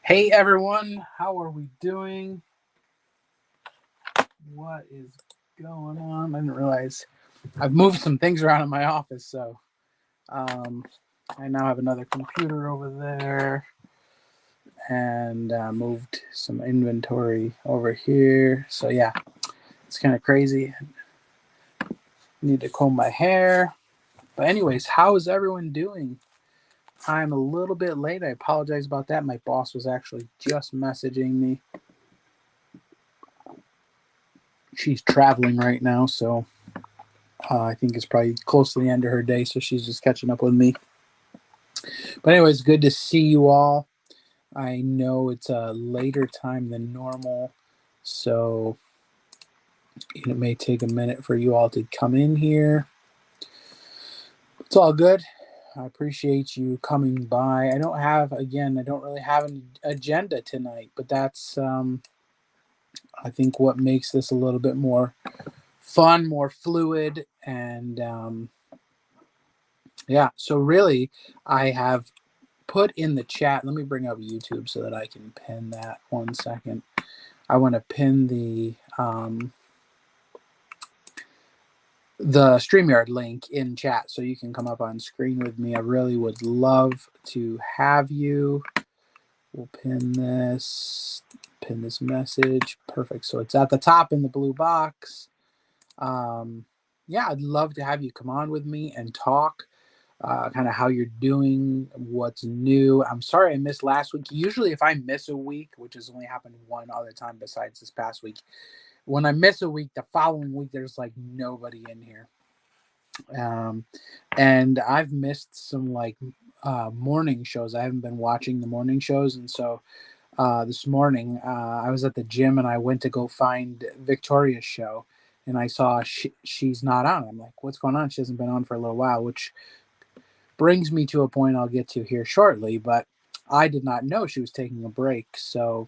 Hey everyone, how are we doing? What is going on? I didn't realize I've moved some things around in my office, so um, I now have another computer over there and moved some inventory over here. So yeah, it's kind of crazy. Need to comb my hair. But anyways, how is everyone doing? I'm a little bit late. I apologize about that. My boss was actually just messaging me. She's traveling right now, so I think it's probably close to the end of her day, so she's just catching up with me. But anyways, good to see you all. I know it's a later time than normal, so it may take a minute for you all to come in here. It's all good. I appreciate you coming by. I don't really have an agenda tonight, but that's, I think, what makes this a little bit more fun, more fluid, and yeah. So really, I have put in the chat. Let me bring up YouTube so that I can pin that. 1 second. I want to pin the StreamYard link in chat so you can come up on screen with me. I really would love to have you. We'll pin this message. Perfect. So it's at the top in the blue box. Yeah, I'd love to have you come on with me and talk. Kind of how you're doing, what's new. I'm sorry I missed last week. Usually, if I miss a week, which has only happened one other time besides this past week, when I miss a week, the following week, there's like nobody in here. And I've missed some morning shows. I haven't been watching the morning shows. And so this morning, I was at the gym and I went to go find Victoria's show. And I saw she's not on. I'm like, what's going on? She hasn't been on for a little while, which brings me to a point I'll get to here shortly, but I did not know she was taking a break. So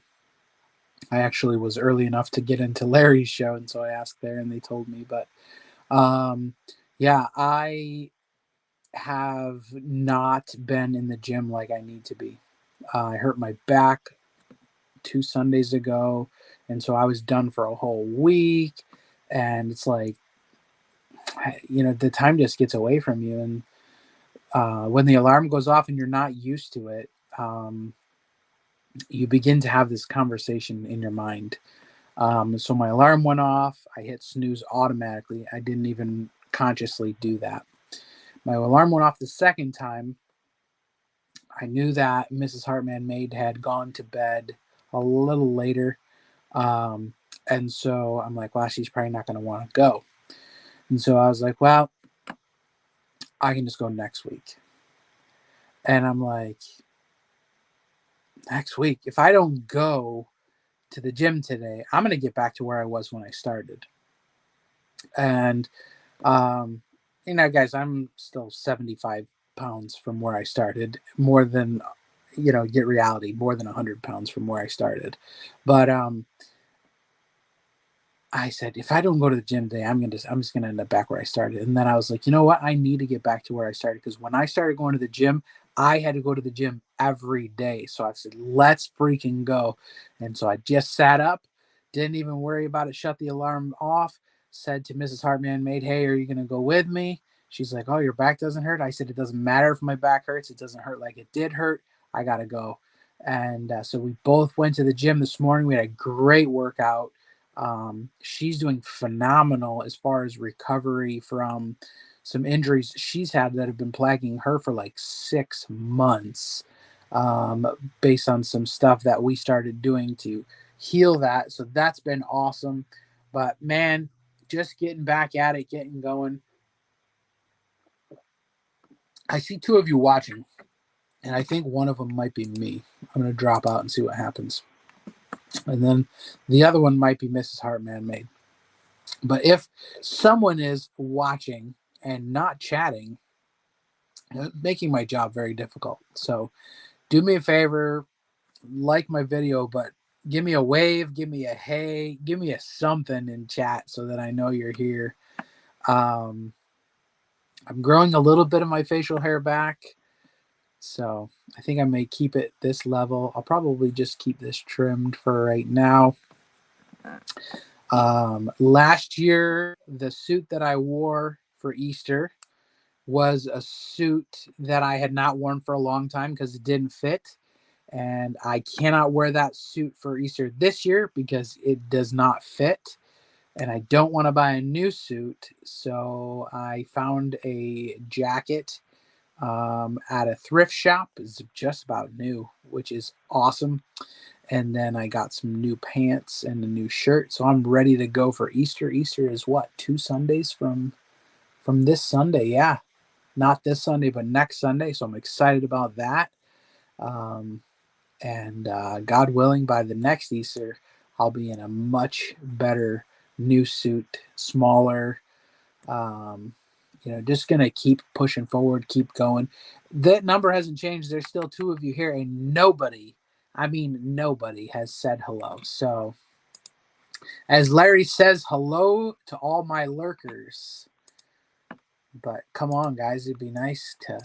I actually was early enough to get into Larry's show. And so I asked there and they told me. But yeah, I have not been in the gym like I need to be. I hurt my back 2 Sundays ago. And so I was done for a whole week. And it's like, the time just gets away from you. And when the alarm goes off and you're not used to it, you begin to have this conversation in your mind. So my alarm went off. I hit snooze automatically. I didn't even consciously do that. My alarm went off the second time. I knew that Mrs. Hartman Maid had gone to bed a little later. Um, and so I'm like, well, she's probably not going to want to go. And so I was like, well, I can just go next week. And I'm like, next week, if I don't go to the gym today, I'm going to get back to where I was when I started. And, guys, I'm still 75 pounds from where I started, more than, get reality, more than 100 pounds from where I started. But, I said, if I don't go to the gym today, I'm just gonna end up back where I started. And then I was like, you know what? I need to get back to where I started because when I started going to the gym, I had to go to the gym every day. So I said, let's freaking go. And so I just sat up, didn't even worry about it, shut the alarm off, said to Mrs. Hartman Maid, hey, are you gonna go with me? She's like, oh, your back doesn't hurt. I said, it doesn't matter if my back hurts. It doesn't hurt like it did hurt. I gotta go. And so we both went to the gym this morning. We had a great workout. She's doing phenomenal as far as recovery from some injuries she's had that have been plaguing her for like 6 months, based on some stuff that we started doing to heal that. So that's been awesome. But man, just getting back at it, getting going. I see two of you watching, and I think one of them might be me. I'm going to drop out and see what happens. And then the other one might be Mrs. Hartman Maid. But if someone is watching and not chatting, making my job very difficult. So do me a favor, like my video, but give me a wave, give me a hey, give me a something in chat so that I know you're here. I'm growing a little bit of my facial hair back. So I think I may keep it this level. I'll probably just keep this trimmed for right now. Last year, the suit that I wore for Easter was a suit that I had not worn for a long time because it didn't fit. And I cannot wear that suit for Easter this year because it does not fit. And I don't want to buy a new suit. So I found a jacket at a thrift shop. It's just about new, which is awesome. And then I got some new pants and a new shirt. So I'm ready to go for Easter. Easter is what, 2 Sundays from this Sunday? Yeah, not this Sunday, but next Sunday. So I'm excited about that. Um, and God willing, by the next Easter, I'll be in a much better new suit, smaller. Um, just gonna keep pushing forward, keep going. That number hasn't changed. There's still two of you here, and nobody, I mean nobody, has said hello. So, as Larry says, hello to all my lurkers. But come on, guys, it'd be nice to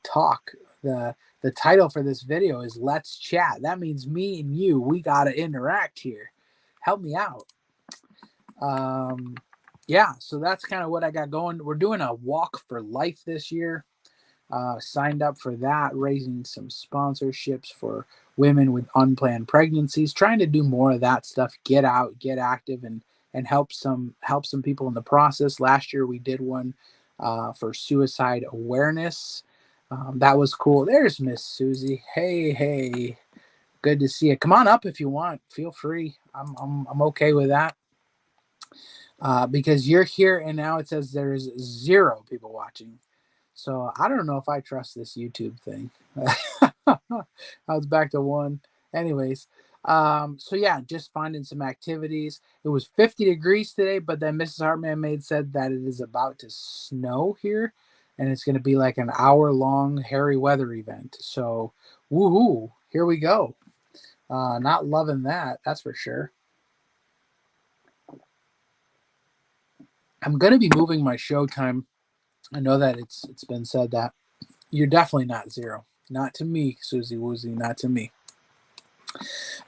talk. The title for this video is "Let's Chat." That means me and you, we gotta interact here. Help me out. Um, yeah, so that's kind of what I got going. We're doing a walk for life this year. Signed up for that, raising some sponsorships for women with unplanned pregnancies, trying to do more of that stuff, get out, get active, and help some people in the process. Last year we did one for suicide awareness. That was cool. There's Miss Susie. Hey, hey, good to see you. Come on up if you want. Feel free. I'm okay with that. Because you're here and now it says there's 0 people watching. So I don't know if I trust this YouTube thing. I was back to 1. Anyways, so yeah, just finding some activities. It was 50 degrees today, but then Mrs. Hartman Maid said that it is about to snow here, and it's going to be like an hour-long hairy weather event. So, woohoo! Here we go. Not loving that, that's for sure. I'm going to be moving my show time. I know that it's been said that you're definitely not 0. Not to me, Susie Woozy, not to me.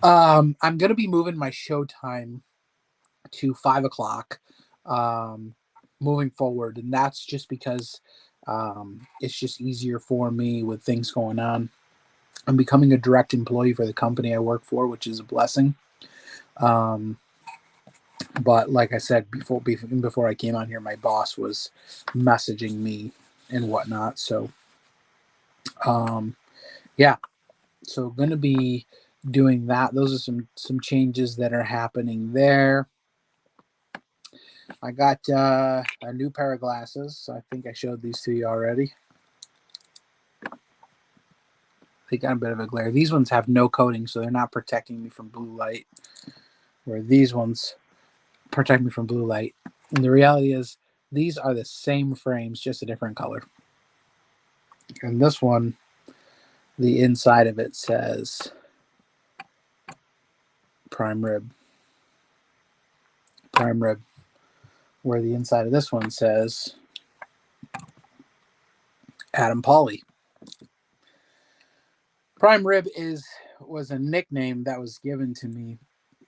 I'm gonna be moving my show time to 5 o'clock, moving forward, and that's just because it's just easier for me with things going on. I'm becoming a direct employee for the company I work for, which is a blessing. Um, but like I said before I came on here, my boss was messaging me and whatnot. So um, yeah, so going to be doing that. Those are some changes that are happening there. I got a new pair of glasses. I think I showed these to you already. They got a bit of a glare. These ones have no coating, so they're not protecting me from blue light, where these ones protect me from blue light. And the reality is these are the same frames, just a different color. And this one, the inside of it says prime rib. Prime rib. Where the inside of this one says Adam Pauly. Prime rib was a nickname that was given to me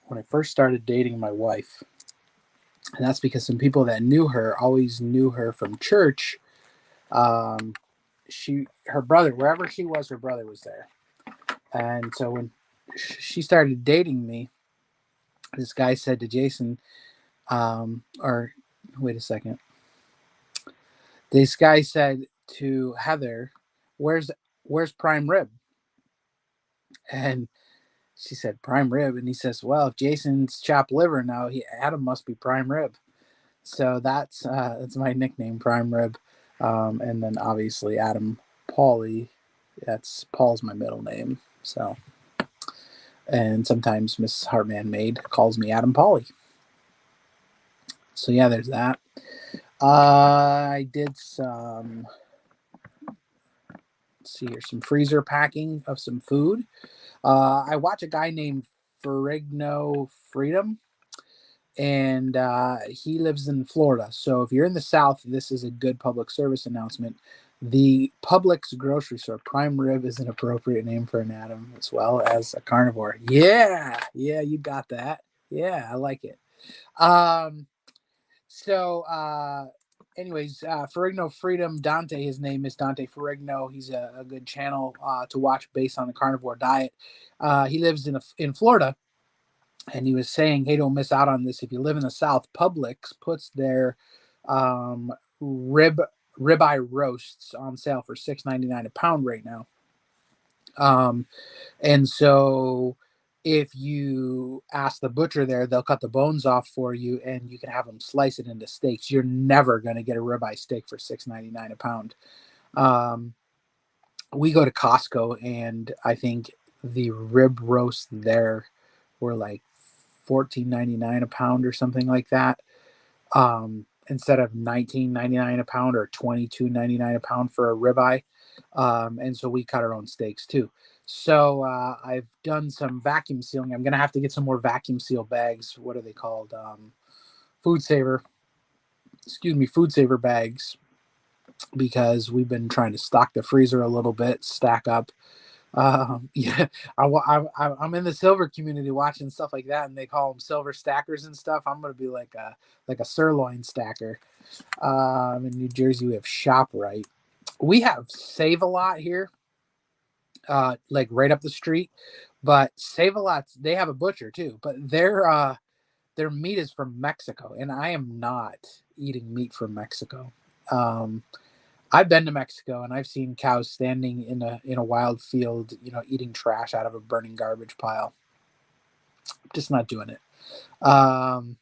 when I first started dating my wife. And that's because some people that knew her always knew her from church. Um, her brother, wherever she was, her brother was there. And so when she started dating me, this guy said to Jason, or wait a second. This guy said to Heather, "Where's prime rib?" And she said, "Prime rib." And he says, "Well, if Jason's chopped liver now, Adam must be prime rib." So that's my nickname, prime rib. And then obviously Adam Pauly. That's Paul's my middle name. So, and sometimes Miss Hartman Maid calls me Adam Pauly. So yeah, there's that. I did some. Let's see here, some freezer packing of some food. I watch a guy named Ferrigno Freedom, and he lives in Florida. So if you're in the South, this is a good public service announcement. The Publix grocery store. Prime rib is an appropriate name for an atom as well as a carnivore. Yeah, yeah, you got that. Yeah, I like it. Um, so, anyways, Ferrigno Freedom Dante. His name is Dante Ferrigno. He's a good channel to watch based on the carnivore diet. He lives in Florida, and he was saying, "Hey, don't miss out on this. If you live in the South, Publix puts their um, rib ribeye roasts on sale for $6.99 a pound right now." Um, and so if you ask the butcher there, they'll cut the bones off for you and you can have them slice it into steaks. You're never going to get a ribeye steak for $6.99 a pound. Um, we go to Costco and I think the rib roast there were like $14.99 a pound or something like that. Instead of $19.99 a pound or $22.99 a pound for a ribeye. And so we cut our own steaks too. So I've done some vacuum sealing. I'm gonna have to get some more vacuum seal bags. What are they called? Food saver. Excuse me, food saver bags, because we've been trying to stock the freezer a little bit, stack up. Yeah, I'm in the silver community watching stuff like that, and they call them silver stackers and stuff. I'm gonna be like a sirloin stacker. In New Jersey, we have ShopRite. We have Save a Lot here, like right up the street. But Save a Lot, they have a butcher too, but their meat is from Mexico, and I am not eating meat from Mexico. Um, I've been to Mexico and I've seen cows standing in a wild field, eating trash out of a burning garbage pile. Just not doing it. Um,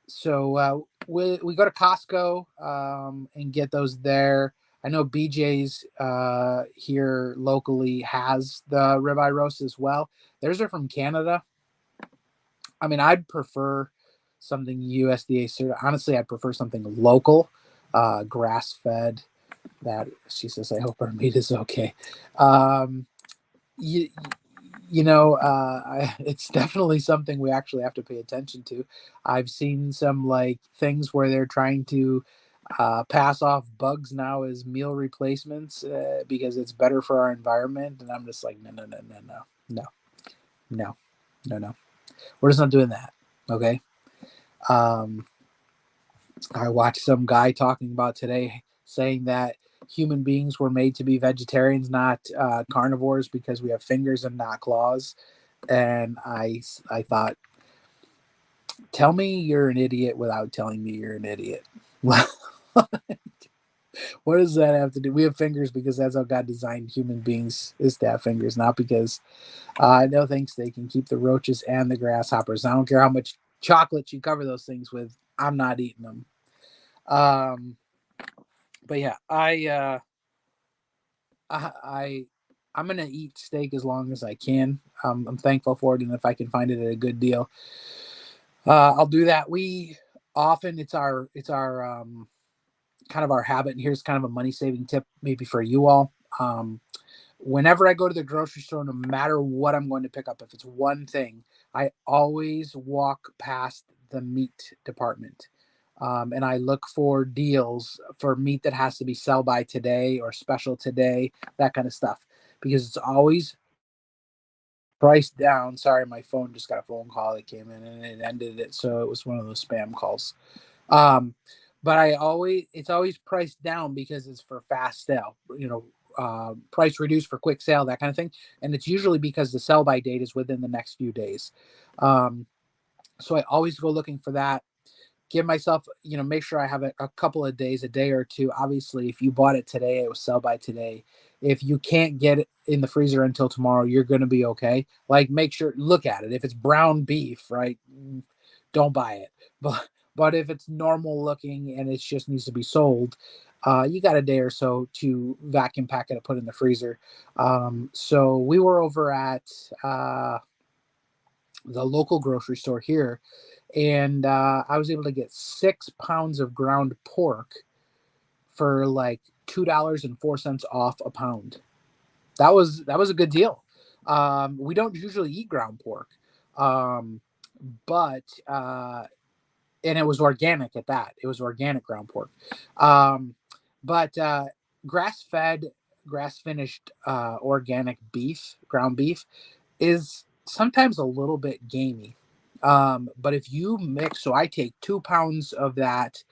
so we go to Costco and get those there. I know BJ's here locally has the ribeye roast as well. Theirs are from Canada. I mean, I'd prefer something USDA certified. Honestly, I'd prefer something local, grass fed. That she says, I hope our meat is okay. Um, you, it's definitely something we actually have to pay attention to. I've seen some like things where they're trying to pass off bugs now as meal replacements because it's better for our environment, and I'm just like, no, no, no, no, no, no, no, no, no. We're just not doing that. Okay. Um, I watched some guy talking about today saying that human beings were made to be vegetarians, not carnivores, because we have fingers and not claws. And I thought, tell me you're an idiot without telling me you're an idiot. What does that have to do? We have fingers because that's how God designed human beings, is to have fingers, not because no thanks. They can keep the roaches and the grasshoppers. I don't care how much chocolate you cover those things with. I'm not eating them. Um, but yeah, I I'm gonna eat steak as long as I can. I'm thankful for it, and if I can find it at a good deal, I'll do that. We often it's our kind of our habit, and here's kind of a money saving tip maybe for you all. Whenever I go to the grocery store, no matter what I'm going to pick up, if it's one thing, I always walk past the meat department. And I look for deals for meat that has to be sell by today or special today, that kind of stuff, because it's always priced down. Sorry, my phone just got a phone call that came in and it ended it. So it was one of those spam calls. Um, but it's always priced down because it's for fast sale, price reduced for quick sale, that kind of thing. And it's usually because the sell by date is within the next few days. Um, so I always go looking for that. Give myself, make sure I have a couple of days, a day or two. Obviously, if you bought it today, it was sell by today. If you can't get it in the freezer until tomorrow, you're going to be okay. Like, make sure, look at it. If it's brown beef, right? Don't buy it. But if it's normal looking and it just needs to be sold, you got a day or so to vacuum pack it and put it in the freezer. So we were over at the local grocery store here, and I was able to get 6 pounds of ground pork for like $2.04 off a pound. That was a good deal. We don't usually eat ground pork, um, but and it was organic at that. It was organic ground pork, um, but grass fed, grass finished organic beef, ground beef, is sometimes a little bit gamey. But if you mix, so I take 2 pounds of that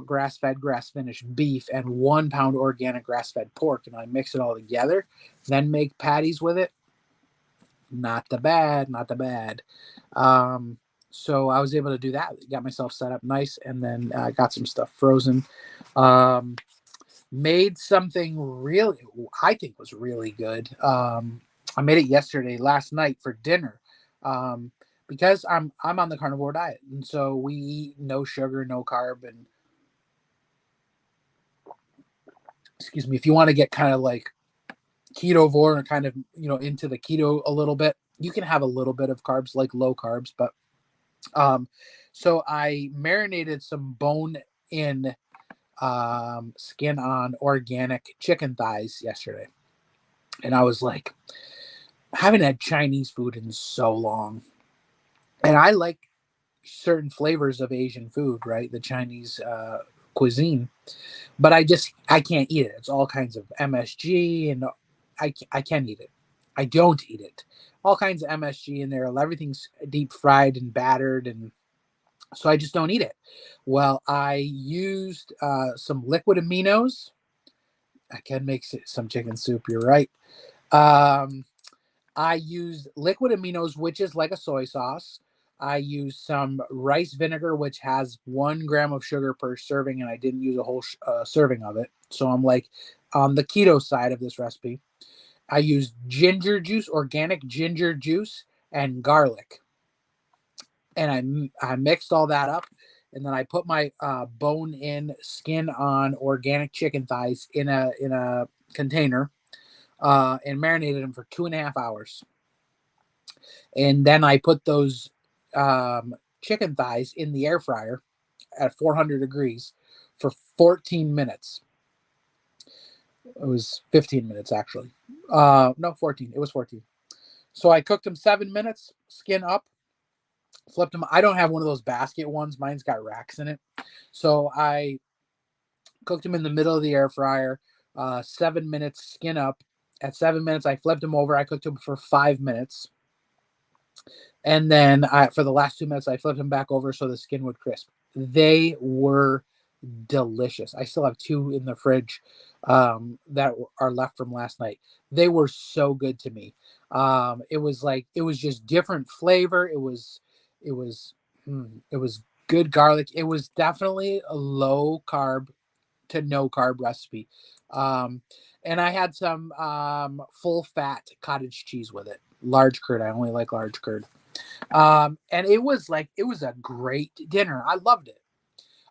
grass fed, grass finished beef and 1 pound organic grass fed pork, and I mix it all together, then make patties with it. Not the bad, not the bad. Um, so I was able to do that. Got myself set up nice, and then got some stuff frozen. Um, Made something really, I think was really good. I made it yesterday, last night for dinner. Um, because I'm on the carnivore diet, and so we eat no sugar, no carb, and excuse me, if you want to get kind of like ketovore and kind of into the keto a little bit, you can have a little bit of carbs, like low carbs. But um, so I marinated some bone in skin on organic chicken thighs yesterday, and I was like, I haven't had Chinese food in so long, and I like certain flavors of Asian food, right? The Chinese cuisine, but I can't eat it. It's all kinds of MSG, and I can't eat it. I don't eat it. All kinds of MSG in there. Everything's deep fried and battered, and so I just don't eat it. Well, I used some liquid aminos. I can make some chicken soup. You're right. Um, I used liquid aminos, which is like a soy sauce. I used some rice vinegar, which has 1 gram of sugar per serving, and I didn't use a whole serving of it. So I'm like on the keto side of this recipe. I used ginger juice, organic ginger juice, and garlic, and I mixed all that up, and then I put my bone in, skin on organic chicken thighs in a container, and marinated them for 2.5 hours. And then I put those chicken thighs in the air fryer at 400 degrees for 14 minutes. It was 15 minutes actually. No, 14. It was 14. So I cooked them 7 minutes, skin up, flipped them. I don't have one of those basket ones. Mine's got racks in it. So I cooked them in the middle of the air fryer, 7 minutes, skin up. At 7 minutes, I flipped them over. I cooked them for 5 minutes. And then for the last 2 minutes, I flipped them back over so the skin would crisp. They were delicious. I still have two in the fridge that are left from last night. They were so good to me. It was just different flavor. It was good garlic. It was definitely a low carb to no carb recipe. Um, and I had some full fat cottage cheese with it. Large curd. I only like large curd. And it was a great dinner. I loved it.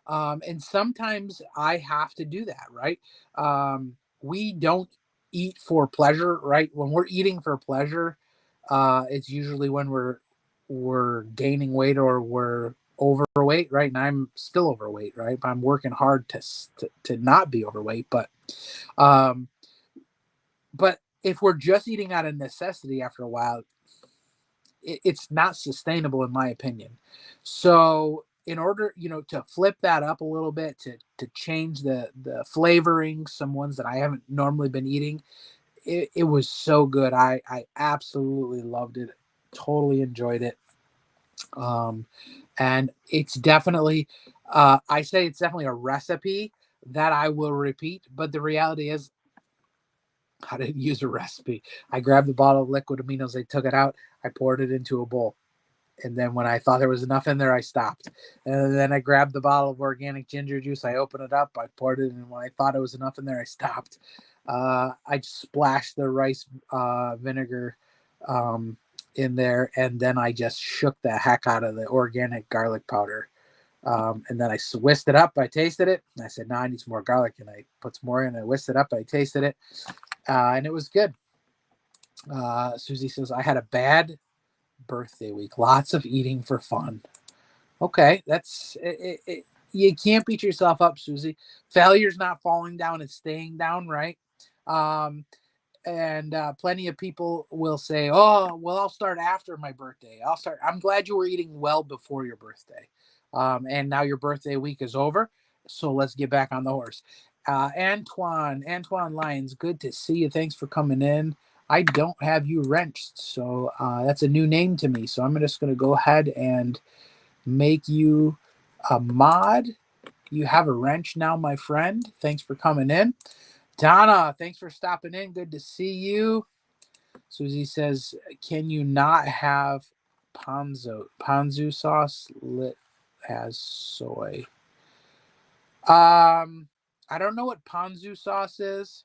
And sometimes I have to do that, right? We don't eat for pleasure, right? When we're eating for pleasure, it's usually when we're gaining weight or we're overweight, right? And I'm still overweight, right? I'm working hard to not be overweight, um, but if we're just eating out of necessity after a while, it's not sustainable in my opinion. So in order, to flip that up a little bit, to change the flavoring, some ones that I haven't normally been eating, it was so good. I absolutely loved it. Totally enjoyed it. Um, and it's definitely, I say it's definitely a recipe that I will repeat. But the reality is, I didn't use a recipe. I grabbed the bottle of liquid aminos. I took it out. I poured it into a bowl. And then when I thought there was enough in there, I stopped. And then I grabbed the bottle of organic ginger juice. I opened it up. I poured it, and when I thought it was enough in there, I stopped. I just splashed the rice vinegar um, in there, and then I just shook the heck out of the organic garlic powder. And then I whisked it up. I tasted it. And I said, "No, I need some more garlic." And I put some more in. I whisked it up. I tasted it, and it was good. Susie says, "I had a bad birthday week. Lots of eating for fun." Okay, that's it, you can't beat yourself up, Susie. Failure's not falling down; it's staying down, right? Um, and plenty of people will say, "Oh, well, I'll start after my birthday. I'll start." I'm glad you were eating well before your birthday, and now your birthday week is over. So let's get back on the horse. Antoine Lyons, good to see you. Thanks for coming in. I don't have you wrenched, so that's a new name to me. So I'm just going to go ahead and make you a mod. You have a wrench now, my friend. Thanks for coming in. Donna, thanks for stopping in. Good to see you. Susie says, can you not have ponzu sauce lit as soy? I don't know what ponzu sauce is,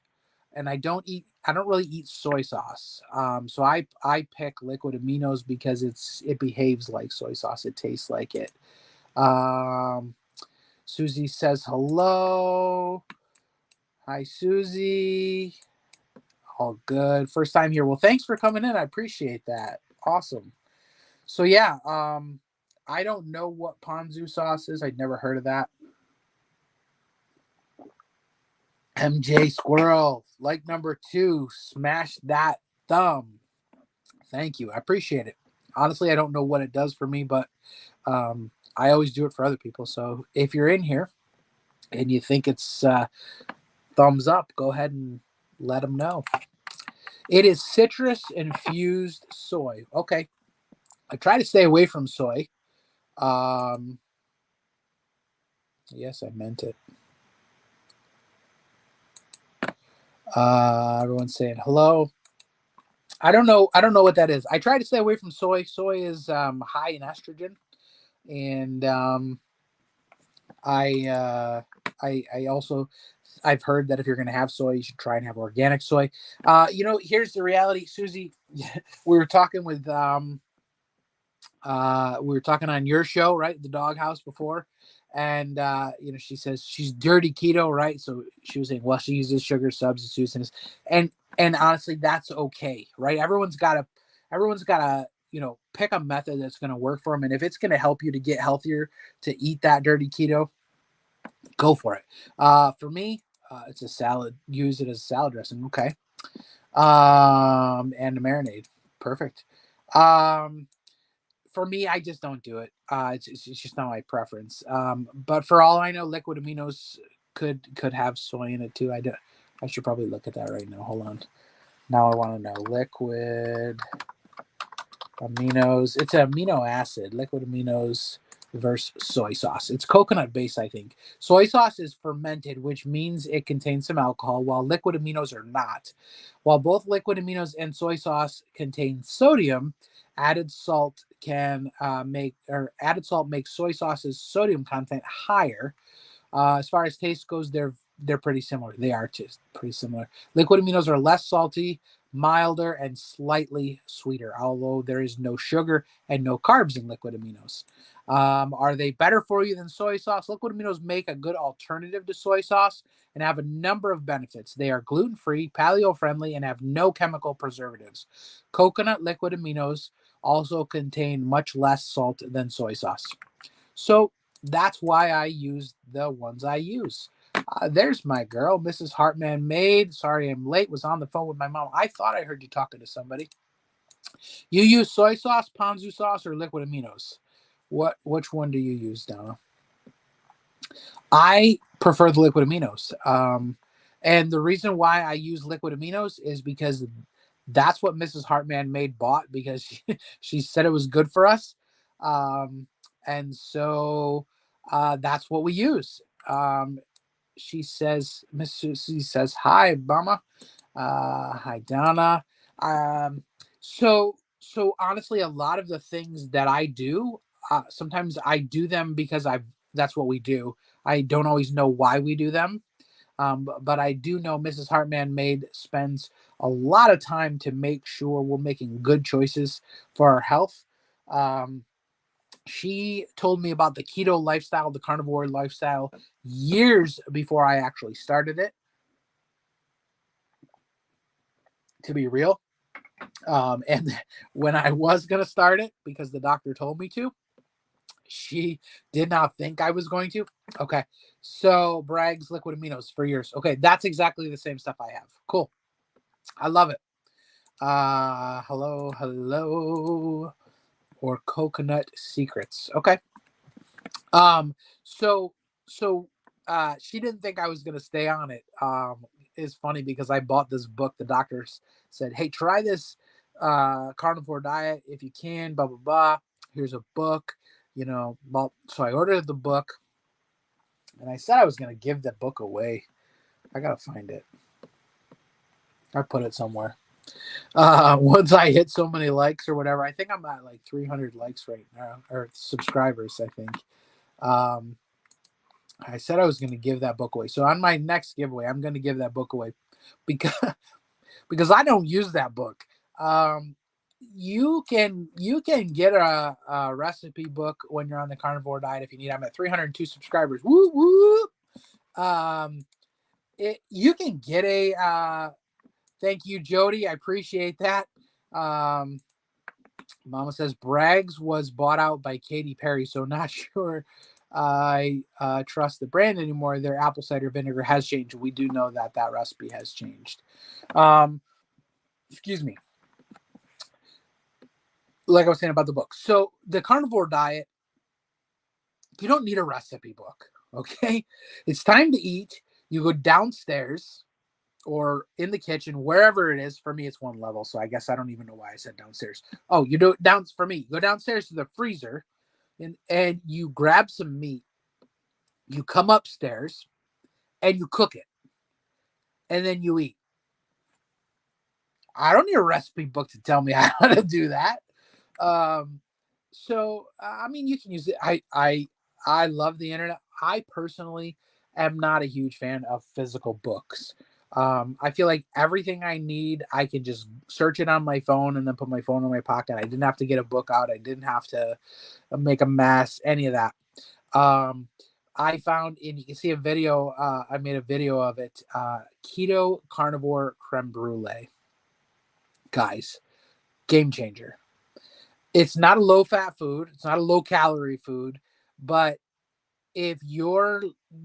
and I don't really eat soy sauce. So I pick liquid aminos because it behaves like soy sauce. It tastes like it. Um, Susie says hello. Hi, Susie. All good. First time here. Well, thanks for coming in. I appreciate that. Awesome. So yeah, I don't know what ponzu sauce is. I'd never heard of that. MJ Squirrel, like number 2, smash that thumb. Thank you. I appreciate it. Honestly, I don't know what it does for me, but I always do it for other people. So if you're in here and you think it's thumbs up, go ahead and let them know. It is citrus infused soy. Okay. I try to stay away from soy. Um, yes, I meant it. Everyone's saying hello. I don't know. I don't know what that is. I try to stay away from soy. Soy is high in estrogen, and I, uh, I also I've heard that if you're going to have soy, you should try and have organic soy. Here's the reality, Susie. We were talking with we were talking on your show, right, the Doghouse before, and she says she's dirty keto, right? So she was saying, well, she uses sugar substitutes, and honestly, that's okay, right? Everyone's got to pick a method that's going to work for them, and if it's going to help you to get healthier, to eat that dirty keto, go for it. For me, it's a salad. Use it as a salad dressing. Okay. And a marinade. Perfect. Um, for me, I just don't do it. It's just not my preference. But for all I know, liquid aminos could have soy in it too. I should probably look at that right now. Hold on. Now I want to know liquid aminos. It's an amino acid. Liquid aminos versus soy sauce. It's coconut based, I think. Soy sauce is fermented, which means it contains some alcohol, while liquid aminos are not. While both liquid aminos and soy sauce contain sodium, added salt added salt makes soy sauce's sodium content higher. As far as taste goes, they're pretty similar. They are just pretty similar. Liquid aminos are less salty, milder, and slightly sweeter, although there is no sugar and no carbs in liquid aminos. Are they better for you than soy sauce? Liquid aminos make a good alternative to soy sauce and have a number of benefits. They are gluten-free, paleo-friendly, and have no chemical preservatives. Coconut liquid aminos also contain much less salt than soy sauce. So that's why I use the ones I use. There's my girl, Mrs. Hartman Maid. Sorry I'm late. Was on the phone with my mom. I thought I heard you talking to somebody. You use soy sauce, ponzu sauce, or liquid aminos? Which one do you use, Donna? I prefer the liquid aminos. And the reason why I use liquid aminos is because that's what Mrs. Hartman Maid bought because she said it was good for us. Um, and so that's what we use. She says, Miss Susie says, hi, Mama. Hi, Donna. Um, so honestly, a lot of the things that I do, sometimes I do them because that's what we do. I don't always know why we do them. But I do know Mrs. Hartman Maid spends a lot of time to make sure we're making good choices for our health. Um, she told me about the keto lifestyle, the carnivore lifestyle, years before I actually started it, to be real. And when I was going to start it, because the doctor told me to, she did not think I was going to. Okay. So Bragg's liquid aminos for years. Okay. That's exactly the same stuff I have. Cool. I love it. Hello. Or coconut secrets. Okay. Um, so, so she didn't think I was going to stay on it. It's funny because I bought this book. The doctors said, "Hey, try this carnivore diet if you can." Blah blah blah. Here's a book. Well, so I ordered the book, and I said I was going to give the book away. I gotta find it. I put it somewhere. Once I hit so many likes or whatever, I think I'm at like 300 likes right now, or subscribers, I think. Um, I said I was going to give that book away. So on my next giveaway, I'm going to give that book away because because I don't use that book. Um, you can get a recipe book when you're on the carnivore diet if you need. I'm at 302 subscribers. Woo woo. Um, you can get a thank you, Jody. I appreciate that. Um, Mama says Bragg's was bought out by Katy Perry, so not sure I trust the brand anymore. Their apple cider vinegar has changed. We do know that that recipe has changed. Um, excuse me. Like I was saying about the book. So the carnivore diet, you don't need a recipe book. Okay, it's time to eat. You go downstairs or in the kitchen, wherever it is. For me, it's one level, so I guess I don't even know why I said downstairs. Oh, you do it down for me. Go downstairs to the freezer, and you grab some meat. You come upstairs and you cook it, and then you eat. I don't need a recipe book to tell me how to do that. Um, so I mean, you can use it. I love the internet. I personally am not a huge fan of physical books. I feel like everything I need, I can just search it on my phone and then put my phone in my pocket. I didn't have to get a book out. I didn't have to make a mess, any of that. Um, I found, and you can see a video. I made a video of it. Keto carnivore creme brulee, guys, game changer. It's not a low fat food. It's not a low calorie food, but if you're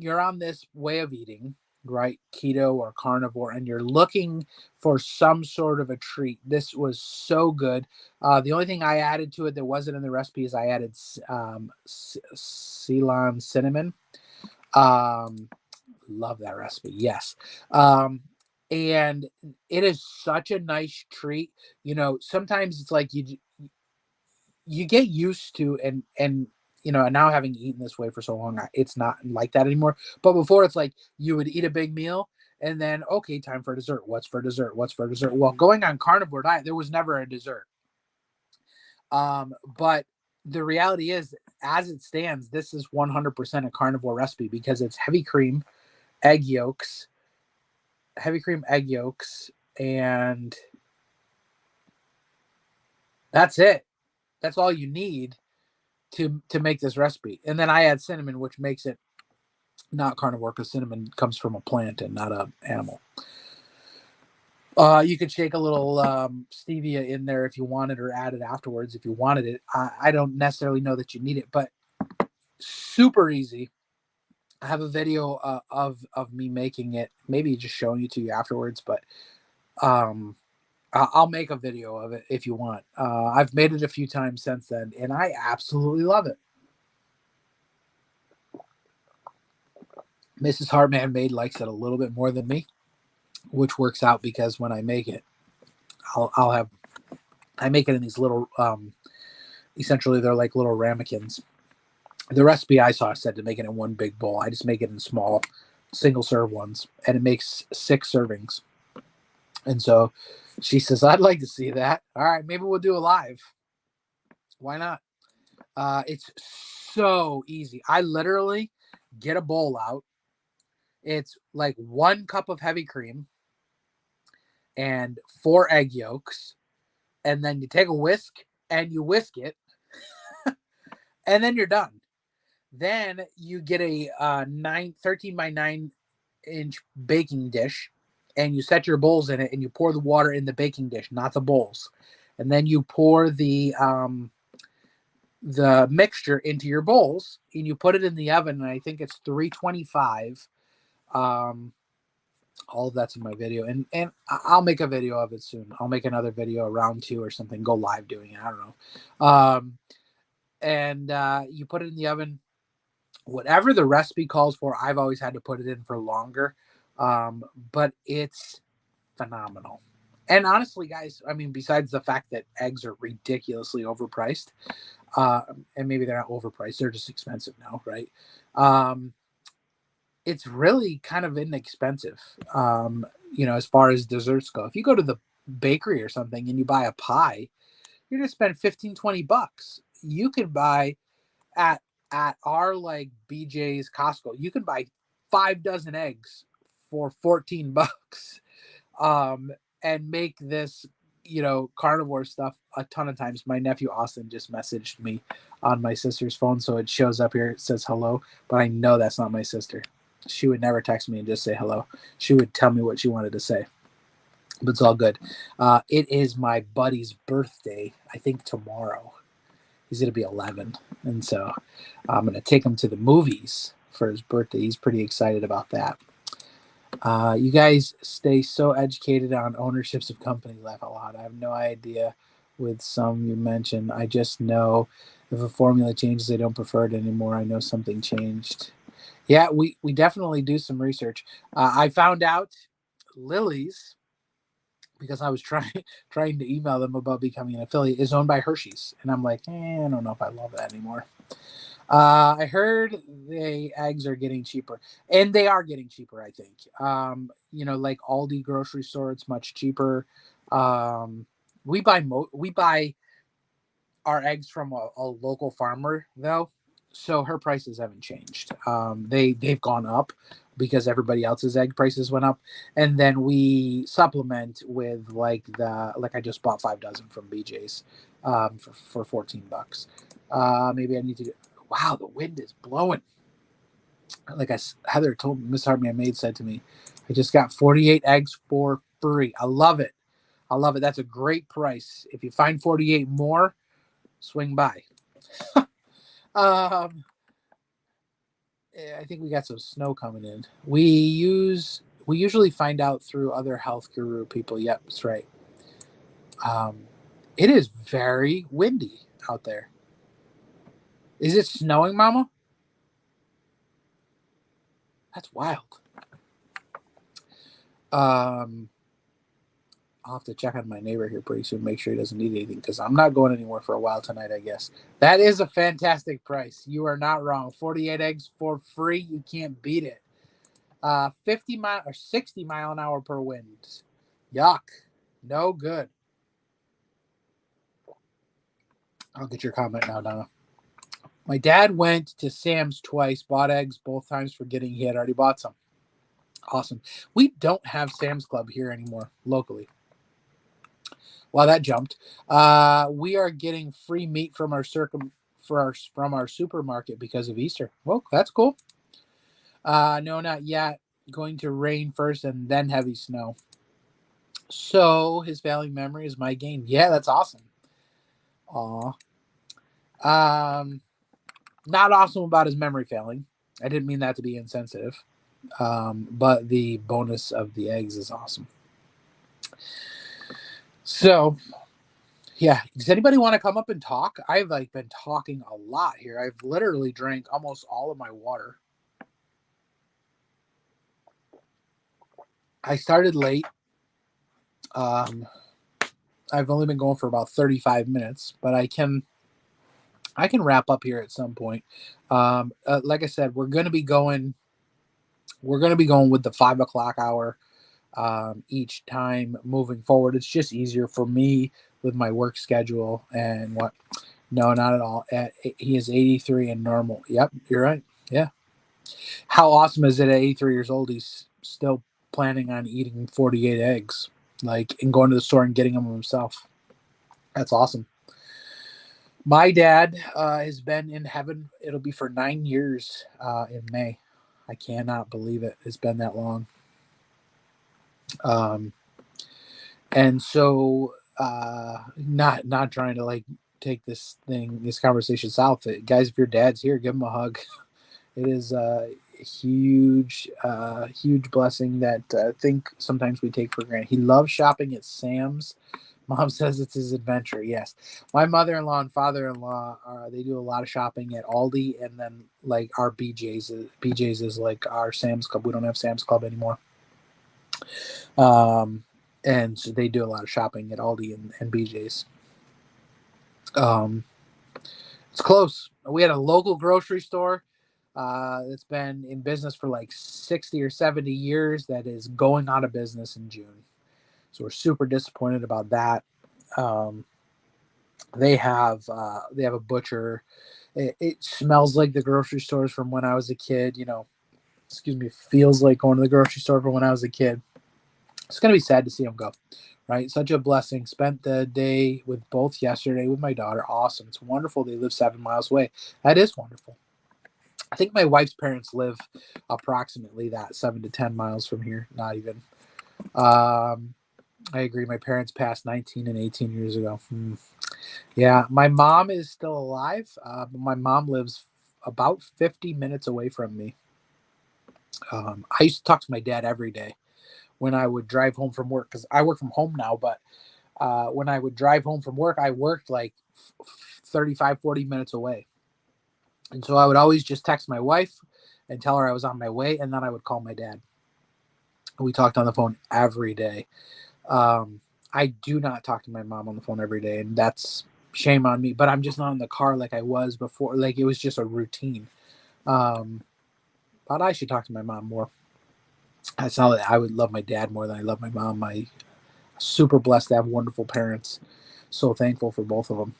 on this way of eating, right, keto or carnivore, and you're looking for some sort of a treat, this was so good. The only thing I added to it that wasn't in the recipe is I added Ceylon cinnamon. Um, love that recipe. Yes. And it is such a nice treat. Sometimes it's like you get used to, and now having eaten this way for so long, it's not like that anymore. But before, it's like you would eat a big meal and then, okay, time for dessert. What's for dessert? What's for dessert? Well, going on carnivore diet, there was never a dessert. But the reality is, as it stands, this is 100% a carnivore recipe because it's egg yolks, heavy cream egg yolks, and that's it. That's all you need to make this recipe. And then I add cinnamon, which makes it not carnivore because cinnamon comes from a plant and not an animal. You could shake a little stevia in there if you wanted, or add it afterwards if you wanted it. I don't necessarily know that you need it, but super easy. I have a video of me making it, maybe just showing it to you afterwards, but um, I'll make a video of it if you want. I've made it a few times since then, and I absolutely love it. Mrs. Hartman Made likes it a little bit more than me, which works out because when I make it, I make it in these little, essentially they're like little ramekins. The recipe I saw said to make it in one big bowl. I just make it in small, single serve ones, and it makes 6 servings. And so she says, I'd like to see that. All right, maybe we'll do a live. Why not? It's so easy. I literally get a bowl out. It's like 1 cup of heavy cream and 4 egg yolks. And then you take a whisk and you whisk it. And then you're done. Then you get a 13 by 9-inch baking dish, and you set your bowls in it, and you pour the water in the baking dish, not the bowls. And then you pour the mixture into your bowls, and you put it in the oven, and I think it's 325. All of that's in my video, and I'll make a video of it soon. I'll make another video, round 2 or something, go live doing it. I don't know. And you put it in the oven whatever the recipe calls for, I've always had to put it in for longer. But it's phenomenal. And honestly, guys, I mean, besides the fact that eggs are ridiculously overpriced, uh, and maybe they're not overpriced, they're just expensive now, right? Um, it's really kind of inexpensive, as far as desserts go. If you go to the bakery or something and you buy a pie, you're going to spend 15, 20 bucks. You can buy at our like BJ's Costco, you can buy 5 dozen eggs for 14 bucks. Um, and make this, carnivore stuff a ton of times. My nephew Austin just messaged me on my sister's phone, so it shows up here. It says hello, but I know that's not my sister. She would never text me and just say hello. She would tell me what she wanted to say, but it's all good. It is my buddy's birthday, I think tomorrow. He's going to be 11. And so I'm going to take him to the movies for his birthday. He's pretty excited about that. You guys stay so educated on ownerships of company. Laugh a lot. I have no idea with some you mentioned. I just know if a formula changes, they don't prefer it anymore. I know something changed. Yeah, we definitely do some research. I found out Lily's, because I was trying trying to email them about becoming an affiliate, is owned by Hershey's, and I'm like, I don't know if I love that anymore. I heard the eggs are getting cheaper, and they are getting cheaper. I think, like Aldi grocery store, it's much cheaper. We buy our eggs from a local farmer though, so her prices haven't changed. They've gone up because everybody else's egg prices went up, and then we supplement with like I just bought 5 dozen from BJ's, for 14 bucks. Maybe I need to. Wow, the wind is blowing. Like Heather told Miss Hartman, M.A.D.E said to me, I just got 48 eggs for free. I love it. I love it. That's a great price. If you find 48 more, swing by. Um, I think we got some snow coming in. We usually find out through other health guru people. Yep, that's right. Um, it is very windy out there. Is it snowing, Mama? That's wild. Um, I'll have to check on my neighbor here pretty soon, make sure he doesn't need anything, because I'm not going anywhere for a while tonight, I guess. That is a fantastic price. You are not wrong. 48 eggs for free. You can't beat it. 50 mile or 60 mile an hour per wind. Yuck. No good. I'll get your comment now, Donna. My dad went to Sam's twice, bought eggs both times, forgetting he had already bought some. Awesome. We don't have Sam's Club here anymore locally. Well, that jumped. We are getting free meat from from our supermarket because of Easter. Well, that's cool. No, not yet. Going to rain first and then heavy snow. So his failing memory is my gain. Yeah, that's awesome. Aw. Not awesome about his memory failing. I didn't mean that to be insensitive. But the bonus of the eggs is awesome. So yeah, does anybody want to come up and talk? I've been talking a lot here. I've literally drank almost all of my water. I started late. Um, I've only been going for about 35 minutes, but I can wrap up here at some point. Like I said, we're going to be going. We're going to be going with the 5 o'clock hour, each time moving forward. It's just easier for me with my work schedule and what. No, not at all. He is 83 and normal. Yep, you're right. Yeah. How awesome is it at 83 years old? He's still planning on eating 48 eggs, and going to the store and getting them himself. That's awesome. My dad has been in heaven. It'll be for 9 years in May. I cannot believe it. It's been that long. Um, and so, not trying to take this conversation south. Guys, if your dad's here, give him a hug. It is a huge blessing that I think sometimes we take for granted. He loves shopping at Sam's. Mom says it's his adventure. Yes, my mother-in-law and father-in-law they do a lot of shopping at Aldi, and then like our BJ's is like our Sam's Club. We don't have Sam's Club anymore. And so they do a lot of shopping at Aldi and BJ's. Um, it's close. We had a local grocery store that's been in business for like 60 or 70 years that is going out of business in June. So we're super disappointed about that. Um, they have a butcher. It smells like the grocery stores from when I was a kid. Excuse me, feels like going to the grocery store from when I was a kid. It's gonna be sad to see them go. Right, such a blessing. Spent the day with both yesterday with my daughter. Awesome. It's wonderful. They live 7 miles away. That is wonderful. I think my wife's parents live approximately that 7 to 10 miles from here. Not even. Um, I agree. My parents passed 19 and 18 years ago. Yeah, my mom is still alive, but my mom lives about 50 minutes away from me. I used to talk to my dad every day when I would drive home from work because I work from home now. But when I would drive home from work, I worked like 35, 40 minutes away. And so I would always just text my wife and tell her I was on my way, and then I would call my dad. We talked on the phone every day. Um, I do not talk to my mom on the phone every day, and that's shame on me. But I'm just not in the car like I was before. Like it was just a routine. Um, but I should talk to my mom more. That's not that I would love my dad more than I love my mom. I super blessed to have wonderful parents. So thankful for both of them.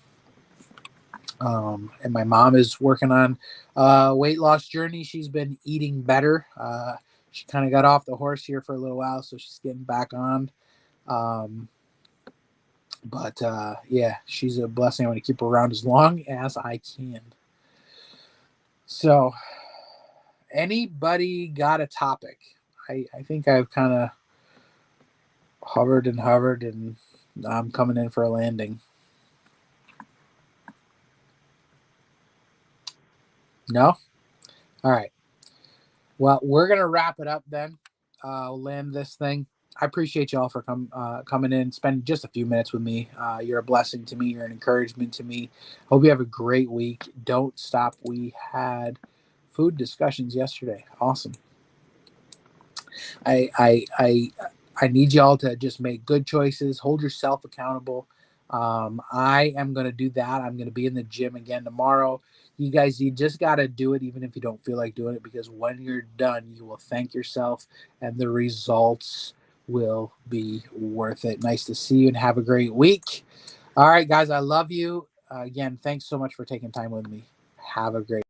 And my mom is working on a weight loss journey. She's been eating better. She kind of got off the horse here for a little while, so she's getting back on. Um, but yeah, she's a blessing. I'm going to keep her around as long as I can. So, anybody got a topic? I think I've kind of hovered and I'm coming in for a landing. No? All right. Well, we're gonna wrap it up then. Land this thing. I appreciate y'all for coming in, spending just a few minutes with me. You're a blessing to me. You're an encouragement to me. Hope you have a great week. Don't stop. We had food discussions yesterday. Awesome. I I I I need y'all to just make good choices. Hold yourself accountable. I am gonna do that. I'm gonna be in the gym again tomorrow. You guys, you just gotta do it, even if you don't feel like doing it, because when you're done, you will thank yourself, and the results will be worth it. Nice to see you, and have a great week. All right, guys, I love you. Again, thanks so much for taking time with me. Have a great